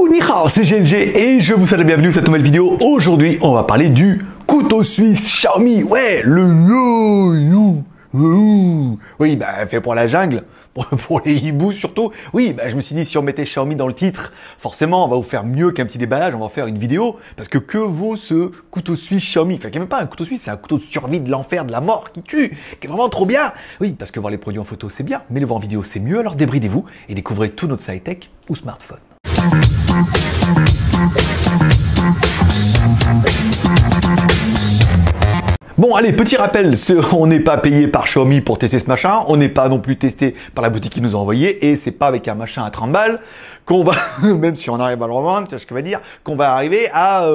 Coucou, ni hao, c'est GLG et je vous souhaite la bienvenue dans cette nouvelle vidéo. Aujourd'hui, on va parler du couteau suisse Xiaomi. Ouais, le yo. Oui, bah, fait pour la jungle, pour les hiboux surtout. Oui, bah, je me suis dit, si on mettait Xiaomi dans le titre, forcément, on va vous faire mieux qu'un petit déballage, on va faire une vidéo. Parce que vaut ce couteau suisse Xiaomi? Enfin, qui n'est même pas un couteau suisse, c'est un couteau de survie de l'enfer, de la mort, qui tue, qui est vraiment trop bien. Oui, parce que voir les produits en photo, c'est bien, mais les voir en vidéo, c'est mieux. Alors débridez-vous et découvrez tout notre high-tech ou smartphone. Bon, allez, petit rappel, on n'est pas payé par Xiaomi pour tester ce machin, on n'est pas non plus testé par la boutique qui nous a envoyé, et c'est pas avec un machin à 30 balles qu'on va, même si on arrive à le revendre, tu sais ce que je veux dire, qu'on va arriver à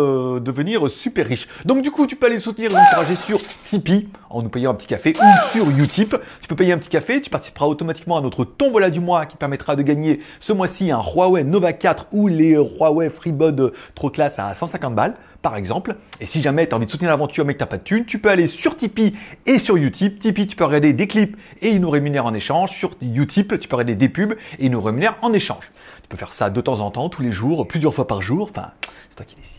devenir super riche. Donc du coup, tu peux aller soutenir notre trajet sur Tipeee, en nous payant un petit café, ou sur Utip. Tu peux payer un petit café, tu participeras automatiquement à notre tombola du mois qui permettra de gagner ce mois-ci un Huawei Nova 4 ou les Huawei FreeBuds trop classe à 150 balles, par exemple. Et si jamais tu as envie de soutenir l'aventure mais que tu n'as pas de thune, tu peux aller sur Tipeee et sur Utip. Tipeee, tu peux regarder des clips et ils nous rémunèrent en échange. Sur Utip, tu peux regarder des pubs et ils nous rémunèrent en échange. Tu peux faire ça de temps en temps, tous les jours, plusieurs fois par jour. Enfin, c'est toi qui décides.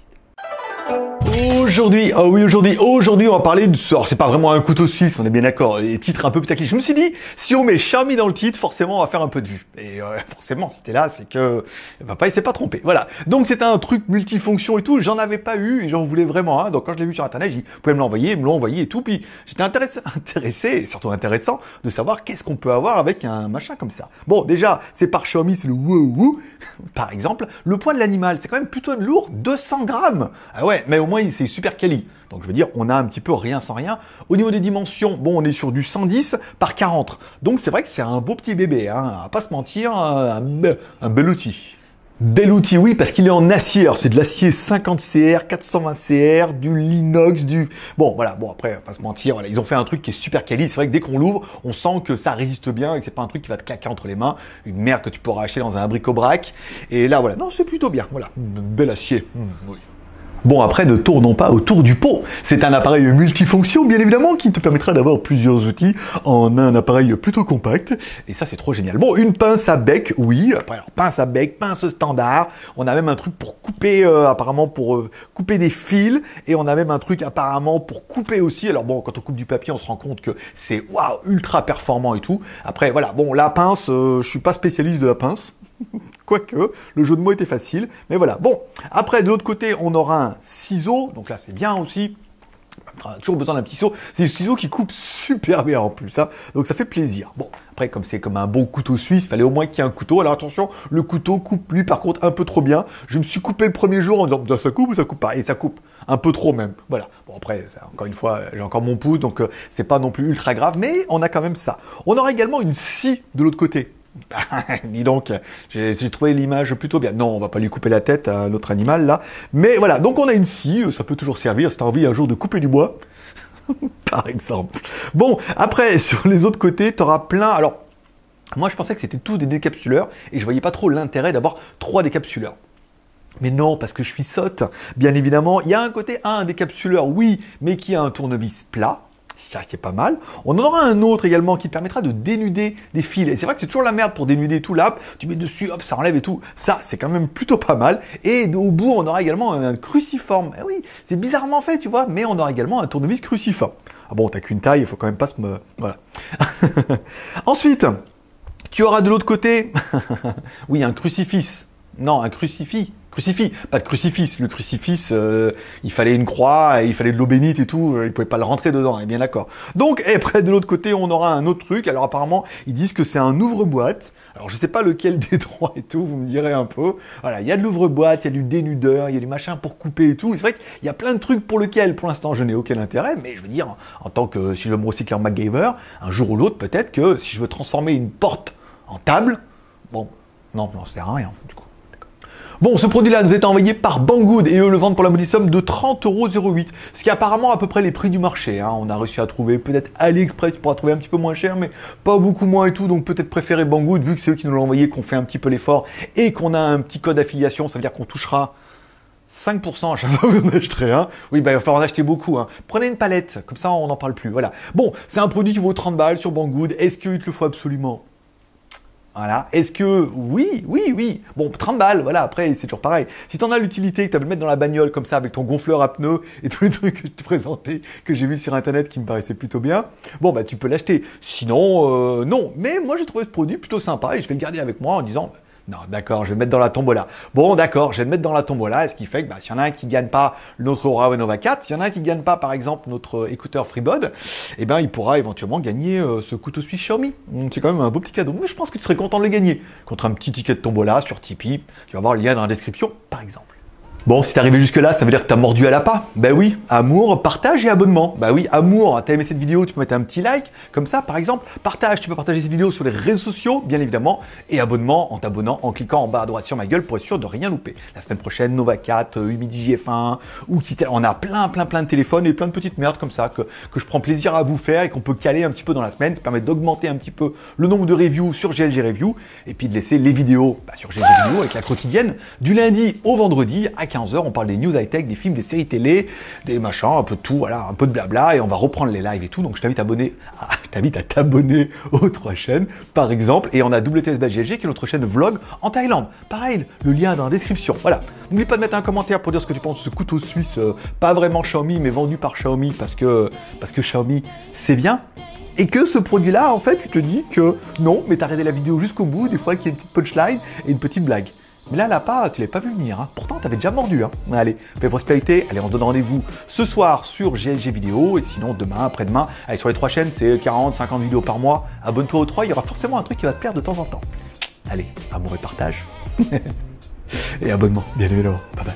Aujourd'hui, aujourd'hui, on va parler de ça. C'est pas vraiment un couteau suisse, on est bien d'accord. Les titres un peu putaclic. Je me suis dit, si on met Xiaomi dans le titre, forcément, on va faire un peu de vue. Et forcément, si t'es là, c'est que papa, il s'est pas trompé. Voilà. Donc, c'était un truc multifonction et tout. J'en avais pas eu et j'en voulais vraiment. Hein. Donc, quand je l'ai vu sur Internet, j'ai dit, vous pouvez me l'envoyer, et tout. Puis, j'étais intéressé, et surtout intéressant, de savoir qu'est-ce qu'on peut avoir avec un machin comme ça. Bon, déjà, c'est par Xiaomi, c'est le wouhou. Par exemple, le poids de l'animal, c'est quand même plutôt lourd, 200 grammes. Ah ouais, mais au moins, c'est super quali. Donc je veux dire, on a un petit peu rien sans rien. Au niveau des dimensions, bon, on est sur du 110 par 40. Donc c'est vrai que c'est un beau petit bébé, hein. À pas se mentir, un bel outil. Bel outil, oui, parce qu'il est en acier. Alors, c'est de l'acier 50CR, 420CR, du l'inox, du... Bon, voilà. Bon, après, on va pas se mentir. Voilà, ils ont fait un truc qui est super quali. C'est vrai que dès qu'on l'ouvre, on sent que ça résiste bien et que c'est pas un truc qui va te claquer entre les mains. Une merde que tu pourras acheter dans un bric-au-brac. Et là, voilà. Non, c'est plutôt bien. Voilà. Un bel acier. Oui. Bon, après, ne tournons pas autour du pot. C'est un appareil multifonction, bien évidemment, qui te permettra d'avoir plusieurs outils en un appareil plutôt compact. Et ça, c'est trop génial. Bon, une pince à bec, oui. Après, alors, pince à bec, pince standard. On a même un truc pour couper, apparemment, pour couper des fils. Et on a même un truc, apparemment, pour couper aussi. Alors bon, quand on coupe du papier, on se rend compte que c'est, waouh, ultra performant et tout. Après, voilà. Bon, la pince, je suis pas spécialiste de la pince. Quoique, le jeu de mots était facile. Mais voilà. Bon, après, de l'autre côté, on aura un ciseau. Donc là, c'est bien aussi. On a toujours besoin d'un petit ciseau. C'est des ciseaux qui coupent super bien en plus. Hein. Donc ça fait plaisir. Bon, après, comme c'est comme un bon couteau suisse, il fallait au moins qu'il y ait un couteau. Alors attention, le couteau coupe, lui, par contre, un peu trop bien. Je me suis coupé le premier jour en disant, ça coupe ou ça coupe pas? Et ça coupe un peu trop même. Voilà. Bon, après, ça, encore une fois, j'ai encore mon pouce, donc c'est pas non plus ultra grave. Mais on a quand même ça. On aura également une scie de l'autre côté. Dis donc, j'ai trouvé l'image plutôt bien. Non, on va pas lui couper la tête à notre animal là. Mais voilà, donc on a une scie, ça peut toujours servir si t'as envie un jour de couper du bois, par exemple. Bon, après, sur les autres côtés, t'auras plein... Alors, moi je pensais que c'était tous des décapsuleurs et je voyais pas trop l'intérêt d'avoir 3 décapsuleurs. Mais non, parce que je suis sotte, bien évidemment. Il y a un côté, un décapsuleur, oui, mais qui a un tournevis plat. Ça, c'est pas mal. On en aura un autre également qui permettra de dénuder des fils. Et c'est vrai que c'est toujours la merde pour dénuder tout là. Tu mets dessus, hop, ça enlève et tout. Ça, c'est quand même plutôt pas mal. Et au bout, on aura également un cruciforme. Eh oui, c'est bizarrement fait, tu vois. Mais on aura également un tournevis cruciforme. Ah bon, t'as qu'une taille, il faut quand même pas se... Voilà. Ensuite, tu auras de l'autre côté... oui, un crucifix. Non, un crucifix. Crucifix, pas de crucifix. Le crucifix, il fallait une croix, il fallait de l'eau bénite et tout. Il pouvait pas le rentrer dedans, on est bien d'accord. Donc, et après de l'autre côté, on aura un autre truc. Alors apparemment, ils disent que c'est un ouvre-boîte. Alors je sais pas lequel des trois et tout, vous me direz un peu. Voilà, il y a de l'ouvre-boîte, il y a du dénudeur, il y a du machin pour couper et tout. C'est vrai qu'il y a plein de trucs pour lesquels, pour l'instant, je n'ai aucun intérêt. Mais je veux dire, en tant que si je veux me recycler en MacGyver, un jour ou l'autre, peut-être que si je veux transformer une porte en table, bon, non, ça sert à rien du coup. Bon, ce produit-là nous est envoyé par Banggood et eux le vendent pour la modique somme de 30,08 €. Ce qui est apparemment à peu près les prix du marché. Hein. On a réussi à trouver peut-être AliExpress, tu pourras trouver un petit peu moins cher, mais pas beaucoup moins et tout. Donc peut-être préférer Banggood vu que c'est eux qui nous l'ont envoyé, qu'on fait un petit peu l'effort et qu'on a un petit code d'affiliation. Ça veut dire qu'on touchera 5% à chaque fois que vous en acheterez un. Oui, bah, il va falloir en acheter beaucoup. Hein. Prenez une palette, comme ça on n'en parle plus. Voilà. Bon, c'est un produit qui vaut 30 balles sur Banggood. Est-ce qu'il te le faut absolument ? Voilà. Est-ce que oui, oui, oui. Bon, 30 balles, voilà. Après, c'est toujours pareil. Si t'en as l'utilité, que tu veux le mettre dans la bagnole comme ça avec ton gonfleur à pneus et tous les trucs que je te présentais, que j'ai vu sur internet qui me paraissaient plutôt bien, bon bah tu peux l'acheter. Sinon, non. Mais moi j'ai trouvé ce produit plutôt sympa et je vais le garder avec moi en disant. Non, d'accord, je vais le mettre dans la tombola. Bon, d'accord, je vais le mettre dans la tombola, ce qui fait que bah, s'il y en a un qui gagne pas notre Huawei Nova 4, s'il y en a un qui gagne pas, par exemple, notre écouteur FreeBud, eh ben, il pourra éventuellement gagner ce couteau suisse Xiaomi. C'est quand même un beau petit cadeau. Mais je pense que tu serais content de le gagner contre un petit ticket de tombola sur Tipeee. Tu vas voir le lien dans la description, par exemple. Bon, si t'es arrivé jusque là, ça veut dire que t'as mordu à l'appât. Ben oui, amour, partage et abonnement. Ben oui, amour, t'as aimé cette vidéo, tu peux mettre un petit like, comme ça par exemple. Partage, tu peux partager cette vidéo sur les réseaux sociaux, bien évidemment. Et abonnement, en t'abonnant, en cliquant en bas à droite sur ma gueule pour être sûr de rien louper. La semaine prochaine, Nova 4, Humidigi F1, ou on a plein de téléphones et plein de petites merdes comme ça que je prends plaisir à vous faire et qu'on peut caler un petit peu dans la semaine. Ça permet d'augmenter un petit peu le nombre de reviews sur GLG Review et puis de laisser les vidéos sur GLG Review avec la quotidienne du lundi au vendredi à 15h, on parle des news high-tech, des films, des séries télé, des machins, un peu de tout, voilà, un peu de blabla, et on va reprendre les lives et tout. Donc je t'invite à t'abonner aux 3 chaînes, par exemple. Et on a WTS-GLG qui est notre chaîne vlog en Thaïlande. Pareil, le lien dans la description. Voilà. N'oublie pas de mettre un commentaire pour dire ce que tu penses de ce couteau suisse, pas vraiment Xiaomi, mais vendu par Xiaomi parce que Xiaomi, c'est bien. Et que ce produit-là, en fait, tu te dis que non, mais t'as regardé la vidéo jusqu'au bout, des fois qu'il y a une petite punchline et une petite blague. Mais là, l'appât, tu l'avais pas vu venir. Hein. Pourtant, t'avais déjà mordu. Hein. Allez, paix et prospérité. Allez, on se donne rendez-vous ce soir sur GLG Vidéo. Et sinon, demain, après-demain, allez, sur les 3 chaînes, c'est 40, 50 vidéos par mois. Abonne-toi aux 3, il y aura forcément un truc qui va te plaire de temps en temps. Allez, amour et partage. Et abonnement, bien évidemment. Bye bye.